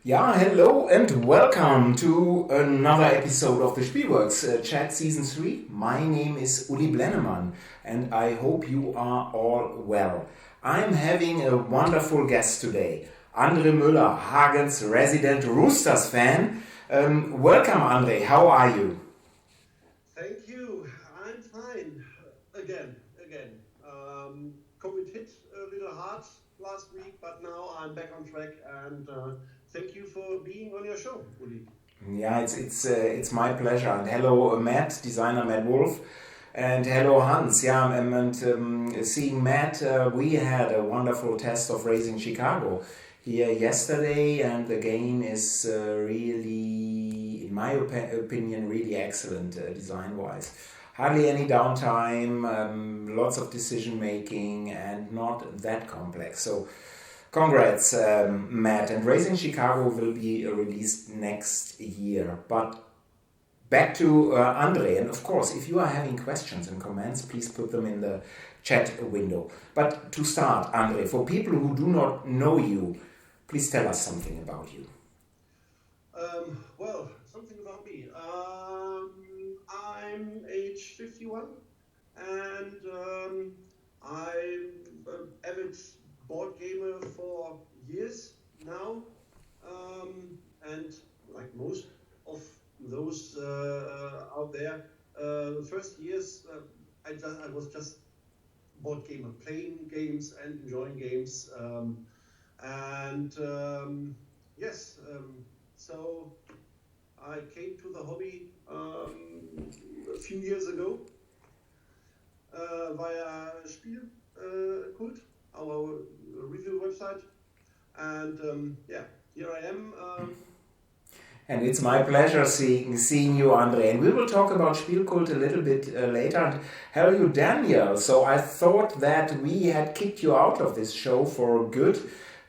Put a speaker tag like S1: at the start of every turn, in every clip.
S1: Yeah, hello and welcome to another episode of the Spielworxx Chat Season 3. My name is Uli Blennemann and I hope you are all well. I'm having a wonderful guest today, André Müller, Hagen's resident Roosters fan. Welcome, André. How are you?
S2: Thank you. I'm fine. Again. COVID hit a little hard last week, but now I'm back on track. And thank you for being on your show, Uli.
S1: Yeah, it's my pleasure. And hello, Matt, designer Matt Wolf. And hello, Hans. Yeah, and seeing Matt, we had a wonderful test of Racing Chicago here yesterday, and the game is really, in my opinion, really excellent design-wise. Hardly any downtime, lots of decision making, and not that complex. So, congrats, Matt. And Racing Chicago will be released next year. But back to Andre, and of course, if you are having questions and comments, please put them in the chat window. But to start, Andre, for people who do not know you, please tell us something about you.
S2: Something about me. I'm age 51 and I'm an avid board gamer for years now. And like most of those out there, the first years I was just board gamer, playing games and enjoying games. So I came to the hobby a few years ago via Spielkult, our review website, and here I am.
S1: And it's my pleasure seeing you, André. And we will talk about Spielkult a little bit later. And hello, you, Daniel. So I thought that we had kicked you out of this show for good,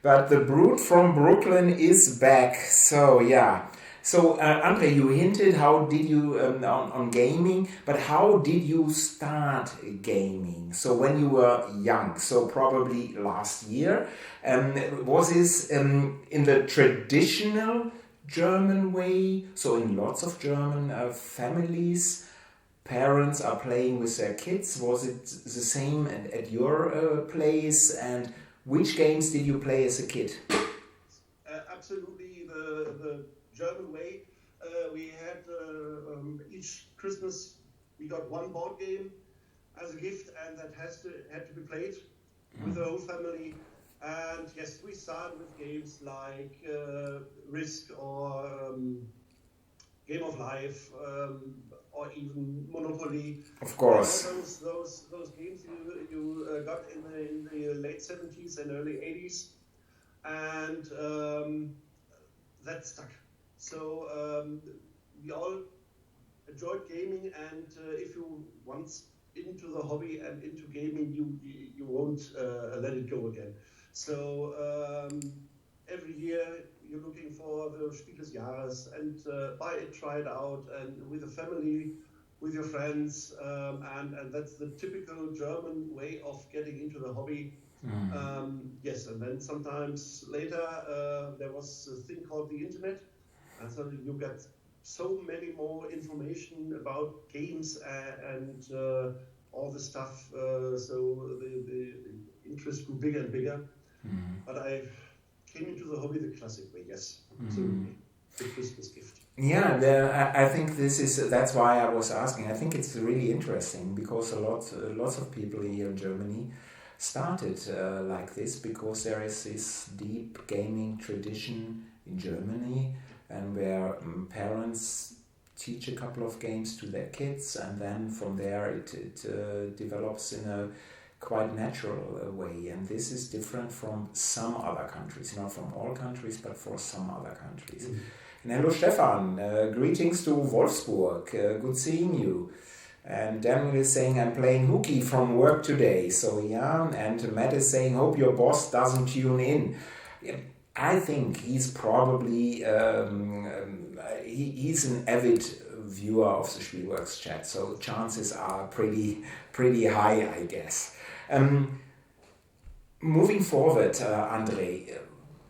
S1: but the brute from Brooklyn is back. So yeah. So André, you hinted how did you on gaming, but how did you start gaming? So when you were young, so probably last year, was this in the traditional German way? So in lots of German families, parents are playing with their kids. Was it the same at your place? And which games did you play as a kid?
S2: Absolutely, the German way. We had each Christmas we got one board game as a gift, and that had to be played with the whole family. And yes, we started with games like Risk or Game of Life or even Monopoly.
S1: Of course.
S2: Those games you got in the late 70s and early 80s, and that stuck. So we all enjoyed gaming, and if you once into the hobby and into gaming, you won't let it go again. So every year you're looking for the Spiel des Jahres and buy it, try it out, and with the family, with your friends, and that's the typical German way of getting into the hobby. Yes, and then sometimes later there was a thing called the internet, and so you get so many more information about games and all the stuff. So the interest grew bigger and bigger. But I came into the hobby the classic way, yes, absolutely. The Christmas gift.
S1: Yeah, I think that's why I was asking. I think it's really interesting because lots of people here in Germany started like this because there is this deep gaming tradition in Germany, and where parents teach a couple of games to their kids, and then from there it develops in a quite natural way. And this is different from some other countries, not from all countries, but for some other countries. And hello, Stefan. Greetings to Wolfsburg. Good seeing you. And Daniel is saying, I'm playing hooky from work today. So yeah, and Matt is saying, hope your boss doesn't tune in. Yeah, I think he's probably, he's an avid viewer of the Spielworxx chat. So chances are pretty high, I guess. Moving forward, André,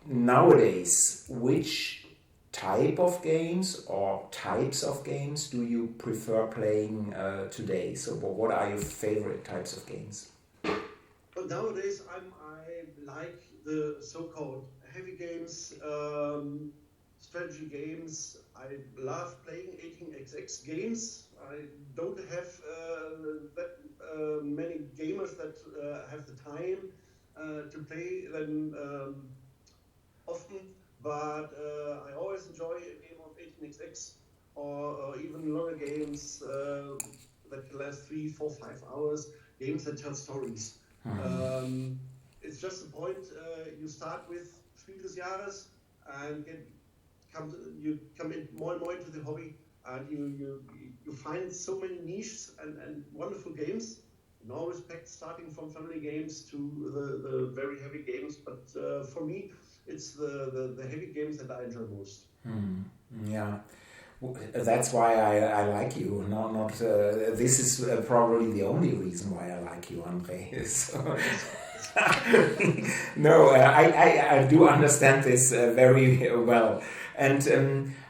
S1: nowadays, which type of games or types of games do you prefer playing today? So what are your favorite types of games?
S2: But nowadays I like the so-called heavy games, strategy games. I love playing 18xx games. I don't have that many gamers that have the time to play them often, but I always enjoy a game of 18xx or even longer games that can last 3, 4, 5 hours, games that tell stories. It's just the point, you start with Spiel des Jahres and you come in more and more into the hobby, and you find so many niches and wonderful games. In all respects, starting from family games to the very heavy games, but for me, it's the heavy games that I enjoy most.
S1: Yeah, that's why I like you. Not this is probably the only reason why I like you, André. So, no, I do understand this very well. And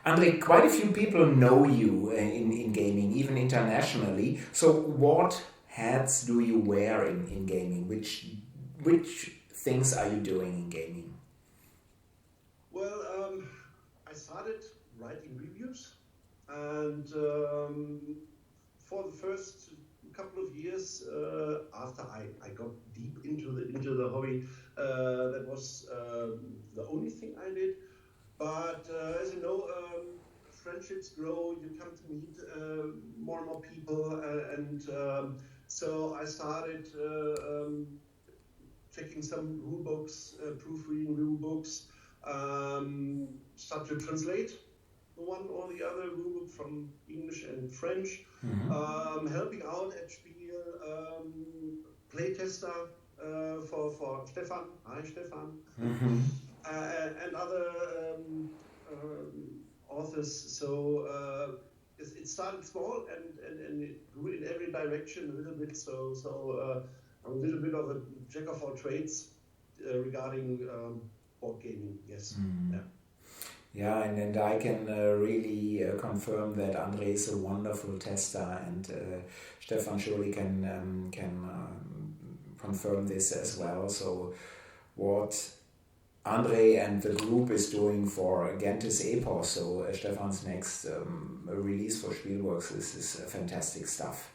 S1: André, quite a few people know you in gaming, even internationally. So what hats do you wear in gaming? Which things are you doing in gaming?
S2: Well, I started writing reviews, and for the first couple of years after I got deep into the hobby, that was the only thing I did. But as you know, friendships grow. You come to meet more and more people, and so I started checking some rule books, proofreading rule books, start to translate one or the other rule book from English and French, helping out at Spiel, playtester for Stefan. Hi, Stefan. And other authors. So it started small and it grew in every direction a little bit. So I'm a little bit of a jack of all trades regarding board gaming. Yes.
S1: Yeah, and I can really confirm that André is a wonderful tester, and Stefan surely can confirm this as well. So what André and the group is doing for Gentes Epos, so Stefan's next release for Spielworxx, is fantastic stuff.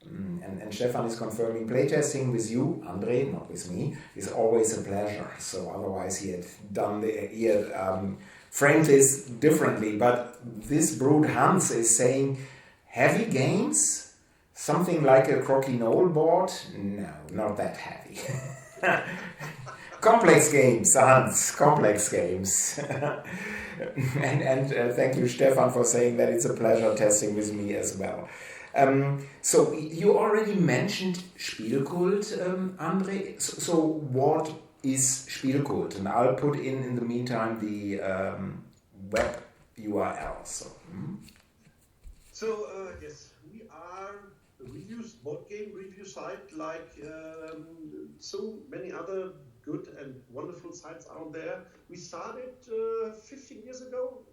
S1: And Stefan is confirming playtesting with you, André, not with me, is always a pleasure. So otherwise he had framed this differently. But this brute Hans is saying, heavy games? Something like a croquis-knoll board? No, not that heavy. Complex games, Hans, complex games. and thank you, Stefan, for saying that it's a pleasure testing with me as well. So you already mentioned Spielkult, André. So what is Spielkult? And I'll put in the meantime the web URL.
S2: So yes, we are a board game review site like so many other good and wonderful sites out there. We started 15 years ago.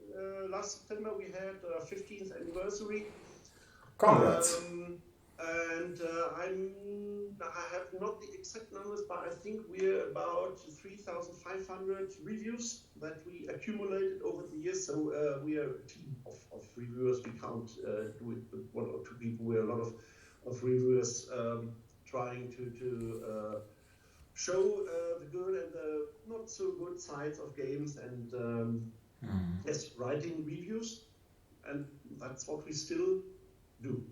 S2: Last September we had our 15th anniversary.
S1: Congrats.
S2: And I have not the exact numbers, but I think we're about 3,500 reviews that we accumulated over the years. So we are a team of reviewers. We can't do it with one or two people. We're a lot of reviewers trying to show the good and the not so good sides of games, and yes, writing reviews, and that's what we still do.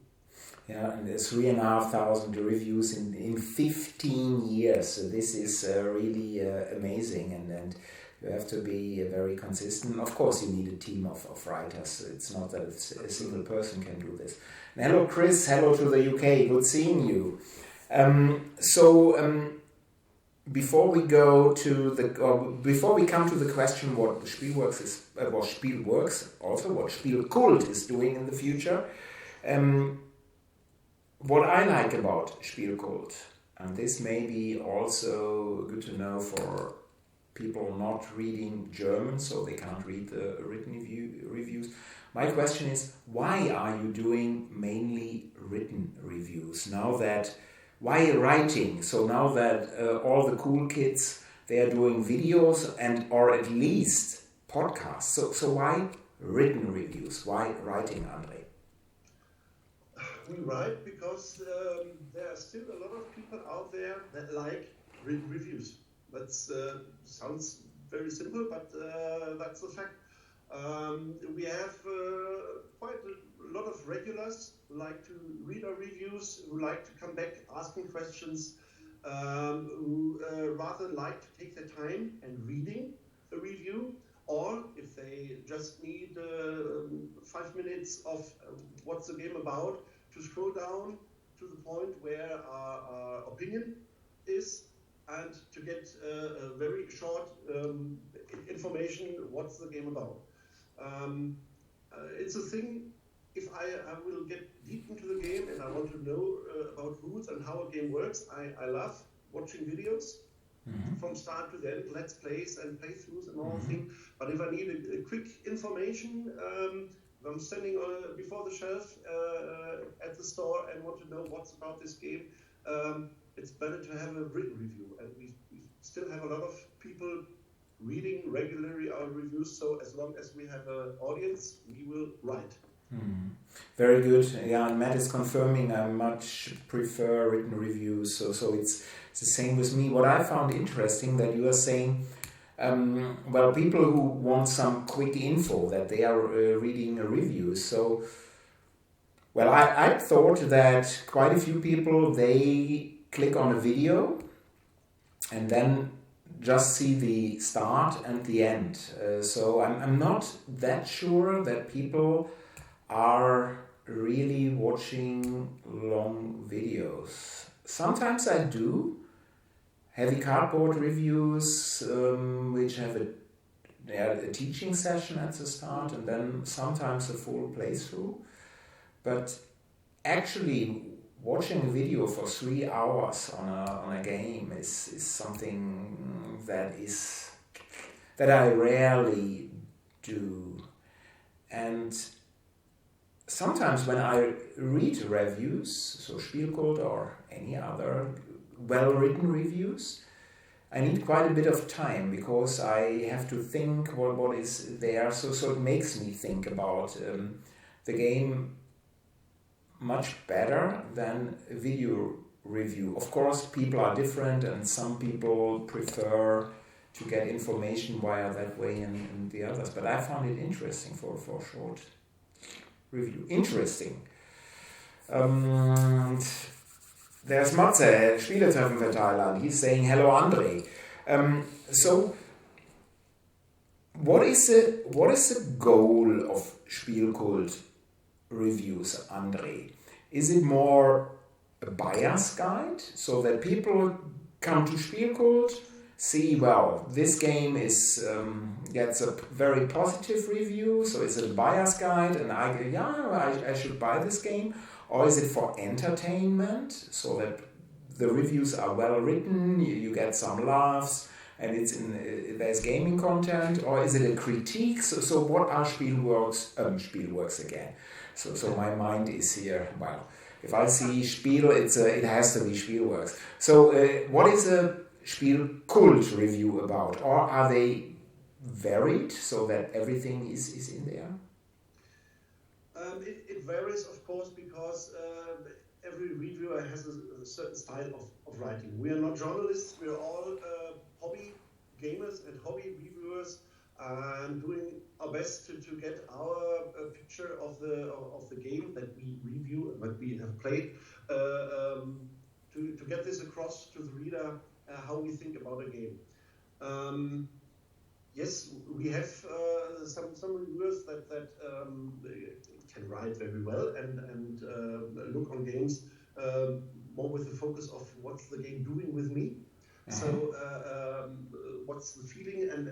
S1: Yeah, and 3,500 reviews in 15 years. So this is really amazing, and you have to be very consistent. Of course, you need a team of writers. It's not that a single person can do this. And hello, Chris. Hello to the UK. Good seeing you. Before we go to before we come to the question what Spielworxx is, what Spielworxx, also what Spielkult is doing in the future. What I like about Spielkult, and this may be also good to know for people not reading German, so they can't read the written reviews. My question is, why are you doing mainly written reviews now that, why writing? So now that all the cool kids, they are doing videos and or at least podcasts. So why written reviews? Why writing, André?
S2: We write because there are still a lot of people out there that like written reviews. That sounds very simple, but that's the fact. We have quite a lot of regulars who like to read our reviews, who like to come back asking questions, who rather like to take their time and reading the review, or if they just need 5 minutes of what's the game about, to scroll down to the point where our opinion is, and to get a very short information what's the game about. It's a thing, if I will get deep into the game and I want to know about rules and how a game works, I love watching videos from start to the end, let's plays and playthroughs and all things. But if I need a quick information, if I'm standing before the shelf at the store and want to know what's about this game, it's better to have a written review. And we still have a lot of people reading regularly our reviews, so as long as we have an audience, we will write.
S1: Very good. Yeah, and Matt is confirming I much prefer written reviews, so it's the same with me. What I found interesting that you are saying, well, people who want some quick info, that they are reading a review. So, well, I thought that quite a few people, they click on a video and then just see the start and the end. So I'm not that sure that people are really watching long videos. Sometimes I do. Heavy cardboard reviews, which have a teaching session at the start and then sometimes a full playthrough. But actually watching a video for 3 hours on a game is something that I rarely do. And sometimes when I read reviews, so Spielkult or any other well-written reviews, I need quite a bit of time because I have to think what is there. So it makes me think about the game much better than a video review. Of course, people are different and some people prefer to get information via that way and the others. But I found it interesting for a short review. Interesting. There's Matze, Spieletreffenverteiler, he's saying, hello André. So, what is the goal of Spielkult reviews, André? Is it more a buyer's guide, so that people come to Spielkult, see, well, this game gets a very positive review, so it's a buyer's guide, and I should buy this game? Or is it for entertainment, so that the reviews are well written, you get some laughs, and there's gaming content? Or is it a critique? So what are Spielworxx again? So my mind is here. Well, if I see Spiel, it has to be Spielworxx. So what is a Spielkult review about? Or are they varied so that everything is in there?
S2: It varies, of course, because every reviewer has a certain style of writing. We are not journalists, we are all hobby gamers and hobby reviewers, and doing our best to get our picture of the game that we review and that we have played, to get this across to the reader, how we think about a game. Yes, we have some reviewers that can write very well and look on games more with the focus of what's the game doing with me. So what's the feeling and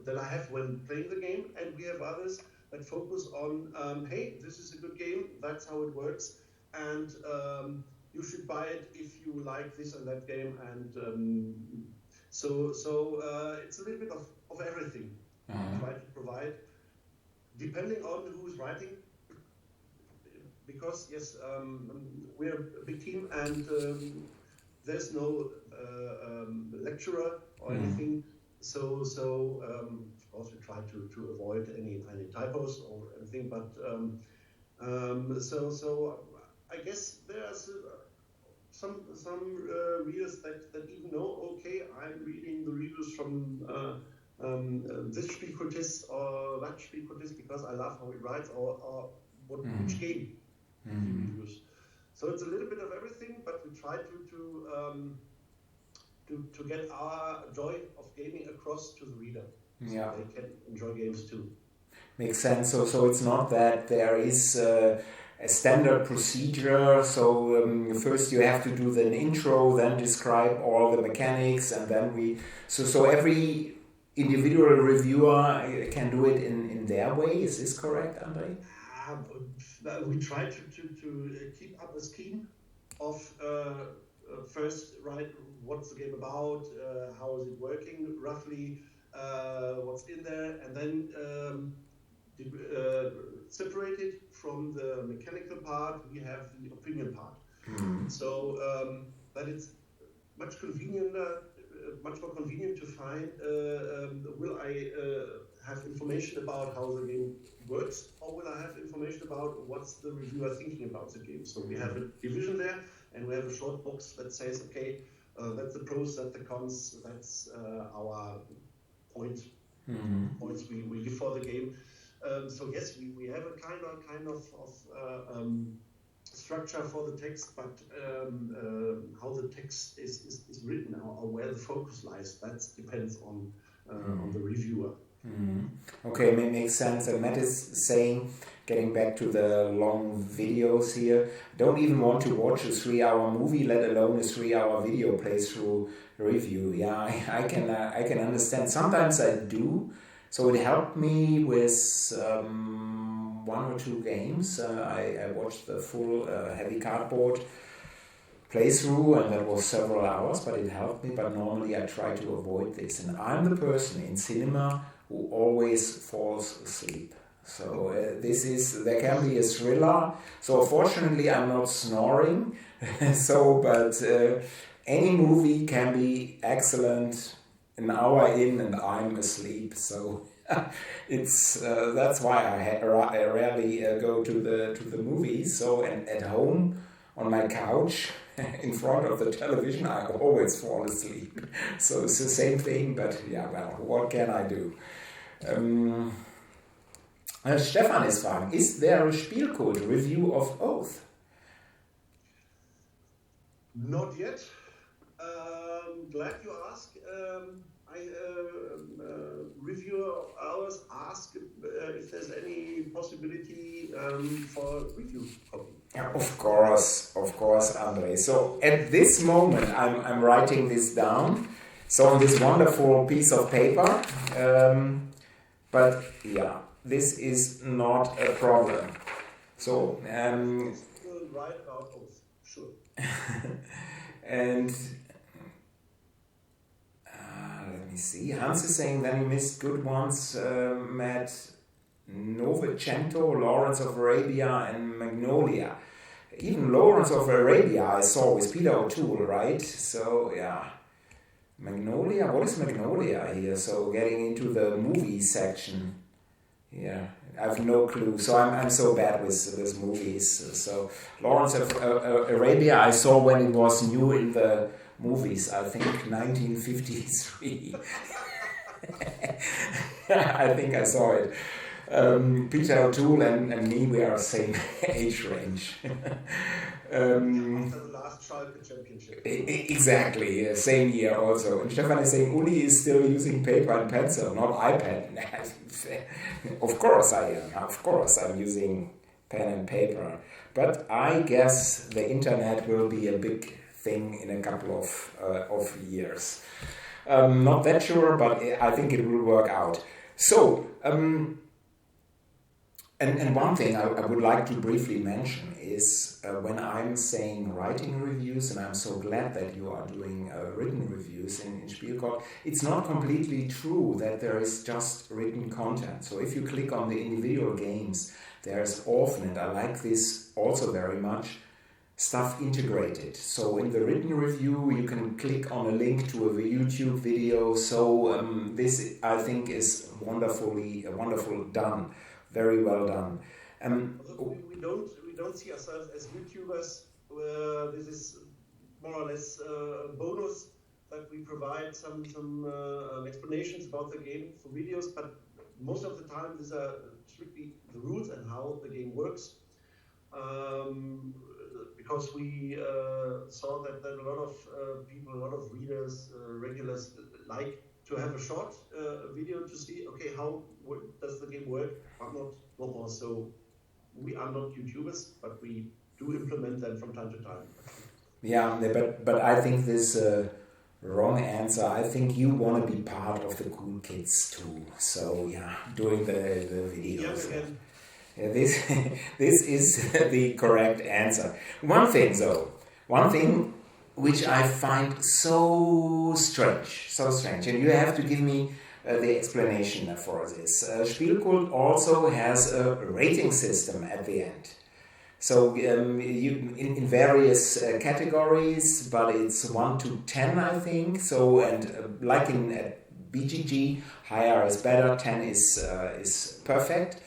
S2: that I have when playing the game, and we have others that focus on hey, this is a good game, that's how it works, and you should buy it if you like this and that game, and So it's a little bit of everything I try to provide, depending on who's writing. Because yes, we're a big team, and there's no lecturer or anything. So of course we try to avoid any typos or anything. But so I guess there's some readers that even know, okay, I'm reading the reviews from this Spielkultist or that Spielkultist because I love how he writes, or which game he reviews. So it's a little bit of everything, but we try to get our joy of gaming across to the reader, so they can enjoy games too.
S1: Makes sense. So it's not that there is a standard procedure. So first you have to do the intro, then describe all the mechanics, and then so every individual reviewer can do it in their way. Is this correct, André?
S2: We try to keep up a scheme of first, right, what's the game about, how is it working roughly, what's in there, and then separated from the mechanical part, we have the opinion part. So that it's much more convenient to find, will I have information about how the game works, or will I have information about what's the reviewer thinking about the game? So we have a division there, and we have a short box that says, okay, that's the pros, that's the cons, that's our points we give for the game. So yes, we have a kind of structure for the text, but how the text is written or where the focus lies, that depends on the reviewer.
S1: Okay, makes sense. And Matt is saying, getting back to the long videos here, don't even want to watch a 3-hour movie, let alone a 3-hour video playthrough review. Yeah, I can understand. Sometimes I do. So it helped me with 1 or 2 games. I watched the full Heavy Cardboard playthrough, and that was several hours, but it helped me. But normally I try to avoid this, and I'm the person in cinema who always falls asleep. So there can be a thriller. So fortunately I'm not snoring. But any movie can be excellent an hour in and I'm asleep. So it's that's why I rarely go to the movies. So and at home on my couch in front of the television, I always fall asleep. So it's the same thing, but yeah, well, what can I do? Stefan is fragen, is there a Spielkult review of Oath?
S2: Not yet. Glad you asked. Reviewer of ours asked if there's any possibility for review copy.
S1: Yeah, of course, André. So at this moment, I'm writing this down. So on this wonderful piece of paper. But yeah, this is not a problem. So
S2: we'll write about Oath, sure.
S1: And let me see. Hans is saying then you missed good ones. Matt Novecento, Lawrence of Arabia, and Magnolia. Even Lawrence of Arabia I saw with Peter O'Toole, right? So yeah. Magnolia? What is Magnolia here? So getting into the movie section. Yeah, I have no clue. So I'm so bad with movies. So Lawrence of Arabia I saw when it was new in the movies. I think 1953. I think I saw it. Peter O'Toole and me, we are same age range.
S2: After the last Schalke championship.
S1: Exactly, same year also. And Stefan is saying Uli is still using paper and pencil, not iPad. Of course I am. Of course I'm using pen and paper. But I guess the internet will be a big thing in a couple of years. Not that sure, but I think it will work out. So, And one thing I would like to briefly mention is when I'm saying writing reviews, and I'm so glad that you are doing written reviews in Spielkult, it's not completely true that there is just written content. So if you click on the individual games, there's often, and I like this also very much, stuff integrated. So in the written review, you can click on a link to a YouTube video. So this, I think, is wonderful done. Very well done.
S2: We don't see ourselves as YouTubers. This is more or less a bonus that we provide some explanations about the game for videos, but most of the time these are strictly the rules and how the game works. Because we saw that a lot of people, a lot of readers, regulars like to have a short video to see, okay, how does the game work, but not more. So we are not YouTubers, but we do implement them from time to time.
S1: Yeah, but I think this wrong answer. I think you want to be part of the cool kids too. So yeah, doing the videos. Yeah, this is the correct answer. One thing which I find so strange, and you have to give me the explanation for this. Spielkult also has a rating system at the end. So you in various categories, but it's 1 to 10, I think. So like in BGG, higher is better, 10 is perfect.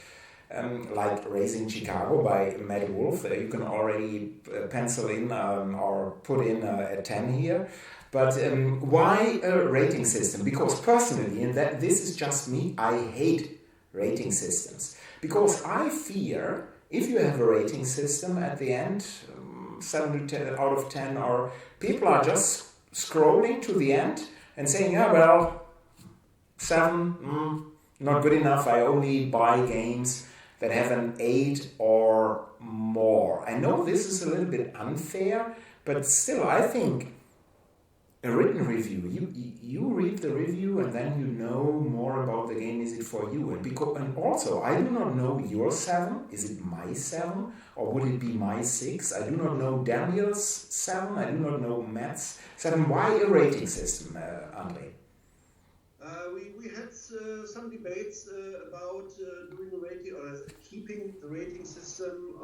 S1: Like Raising Chicago by Matt Wolf, you can already pencil in or put in a 10 here. But why a rating system? Because personally, and this is just me, I hate rating systems. Because I fear if you have a rating system at the end, 7 to 10 out of 10, or people are just scrolling to the end and saying, yeah, well, 7, not good enough, I only buy games that have an 8 or more. I know this is a little bit unfair, but still, I think a written review, you read the review and then you know more about the game. Is it for you? And also, I do not know your 7. Is it my 7? Or would it be my 6? I do not know Daniel's 7. I do not know Matt's 7. Why a rating system, André?
S2: We had some debates about doing a rating or keeping the rating system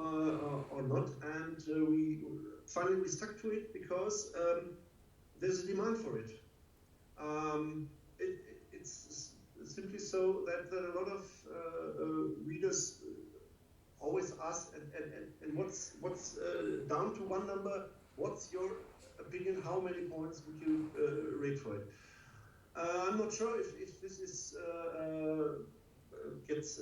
S2: or not, and we finally stuck to it because there's a demand for it. It's simply so that a lot of readers always ask, and what's down to one number? What's your opinion? How many points would you rate for it? I'm not sure if this is gets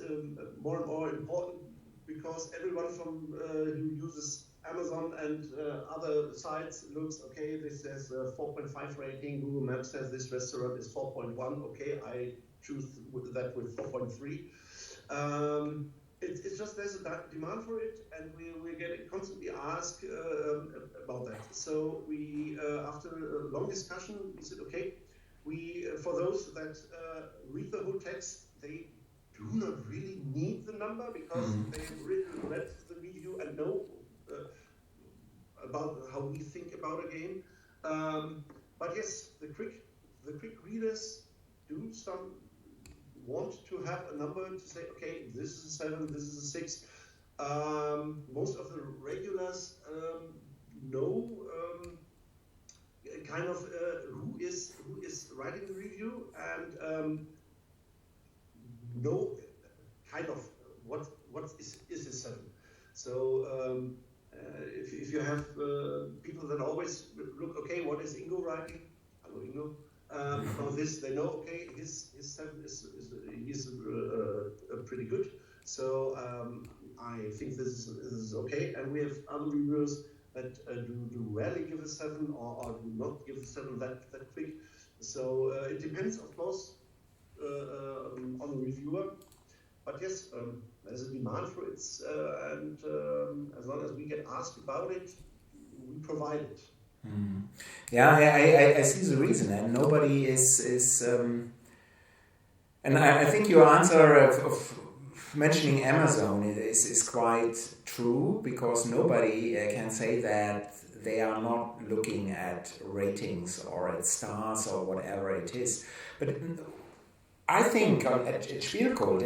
S2: more and more important because everyone from who uses Amazon and other sites looks, okay, this has a 4.5 rating, Google Maps says this restaurant is 4.1, okay, I choose that with 4.3. It's just there's a demand for it, and we're getting constantly asked about that. So we, after a long discussion, we said, okay, for those that read the whole text, they do not really need the number because they've read the review and know about how we think about a game. But yes, the quick readers do want to have a number to say, okay, this is a 7, this is a 6. Most of the regulars know kind of who is writing the review and know kind of what is a 7. So if you have people that always look, okay, what is Ingo writing? Hello, Ingo. From this, they know, okay, his 7 is pretty good. So I think this is okay. And we have other reviewers that do rarely give a 7 or do not give a 7 that quick. So it depends, of course, on the reviewer. But yes, there's a demand for it, and as long as we get asked about it, we provide it.
S1: Mm. Yeah, I see the reason, and nobody is and I think your answer of mentioning Amazon is quite true, because nobody can say that they are not looking at ratings or at stars or whatever it is. But I think at Spielkult,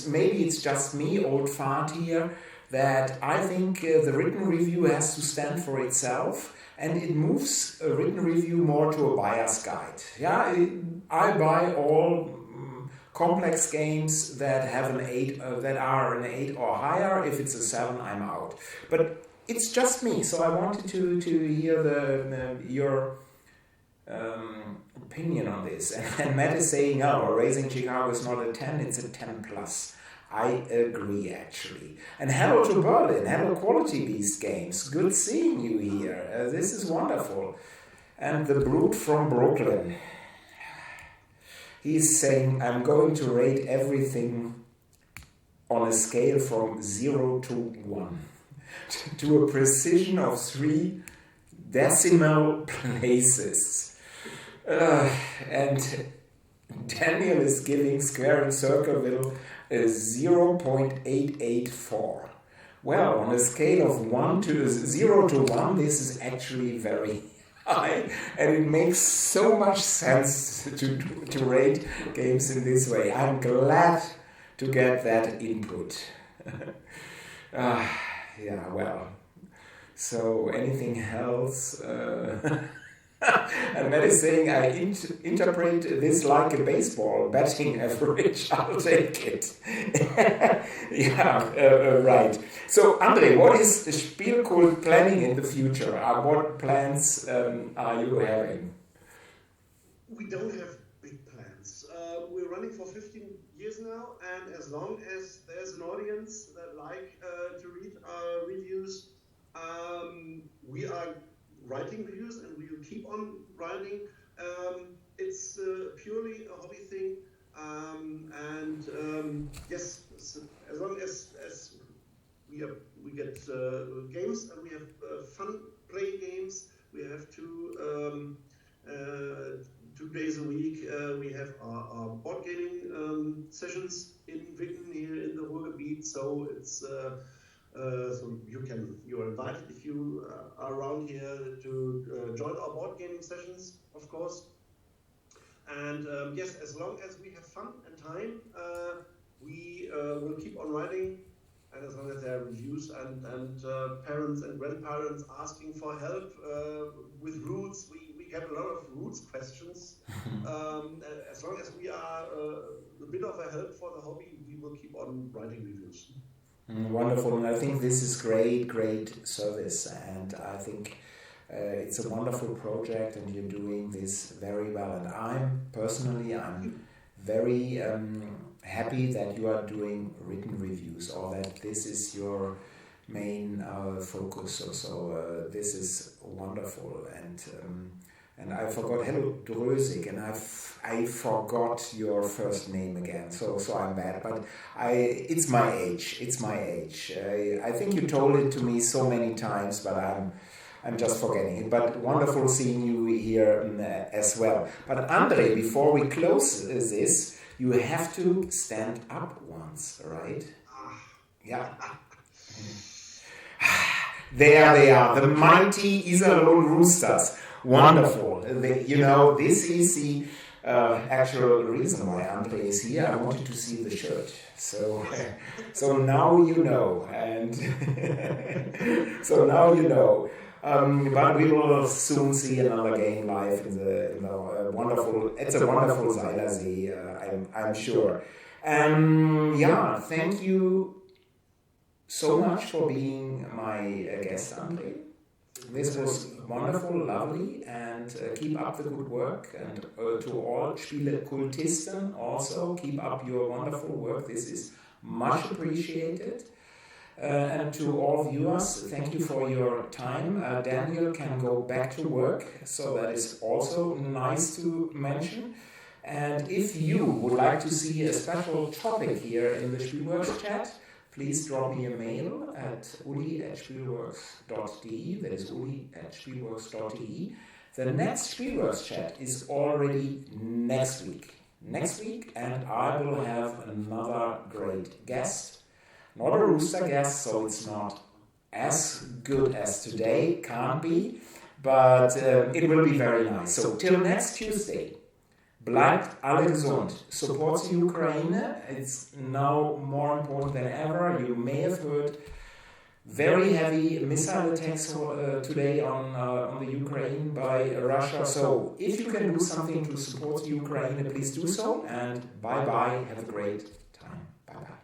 S1: maybe it's just me, old fart here, that I think the written review has to stand for itself, and it moves a written review more to a buyer's guide. Yeah, I buy all complex games that have an 8, that are an 8 or higher. If it's a 7, I'm out. But it's just me, so I wanted to hear your opinion on this. And Matt is saying, "Oh, Raising Chicago is not a 10; it's a 10 plus." I agree, actually. And hello to Berlin, hello Quality Beast Games. Good seeing you here. This is wonderful. And the Brute from Brooklyn. He's saying, "I'm going to rate everything on a scale from 0 to 1 to a precision of 3 decimal places." And Daniel is giving Square and Circleville a 0.884. Well, on a scale of 0 to 1, this is actually very high, and it makes so much sense to rate games in this way. I'm glad to get that input. Yeah, well, so anything else? And Matt is saying, "I interpret this like a baseball batting average. I'll take it." Yeah, right. So, André, what is Spielkult planning in the future? What plans are you having?
S2: We don't have big plans. We're running for 15 years now, and as long as there's an audience that like to read our reviews, we are writing reviews, and we will keep on writing. It's purely a hobby thing, and yes, as long as we get games and we have fun playing games, we have 2 days a week. We have our board gaming sessions in Witten here in the Ruhrgebiet, so it's. So you're invited if you are around here to join our board gaming sessions, of course. And yes, as long as we have fun and time, we will keep on writing. And as long as there are reviews and parents and grandparents asking for help with roots, we get a lot of roots questions. As long as we are a bit of a help for the hobby, we will keep on writing reviews.
S1: Wonderful, and I think this is great service, and I think it's a wonderful project, and you're doing this very well. And I'm very happy that you are doing written reviews, or that this is your main focus. So this is wonderful, and I forgot, hello Drösig, and I forgot your first name again, so I'm bad, but it's my age, I think you told it to me so many times, but I'm just forgetting it, but wonderful seeing you here as well. But André, before we close this, you have to stand up once, right? Yeah. There they are, the mighty Iserlohn Roosters. Wonderful. This is the actual reason why André is here. I wanted to see the shirt. So now you know. And so now you know. But we will soon see another game live in the wonderful. It's a wonderful Seilersee, I'm sure. Yeah, thank you so much for being my guest, André. This was wonderful, lovely, and keep up the good work. And to all Spielekultisten also, keep up your wonderful work. This is much appreciated. And to all viewers, thank you for your time. Daniel can go back to work, so that is also nice to mention. And if you would like to see a special topic here in the Spielworxx chat, please drop me a mail at uli@spielworxx.de. That is uli@spielworxx.de. The next Spielworxx chat is already next week. next week, and I will have another great guest. Not a rooster guest, so it's not as good as today, can't be, but it will be very nice. So till next Tuesday, bleibt alle gesund. Support the Ukraine. It's now more important than ever. You may have heard very heavy missile attacks today on the Ukraine by Russia. So if you can do something to support Ukraine, please do so. And bye-bye. Have a great time. Bye-bye.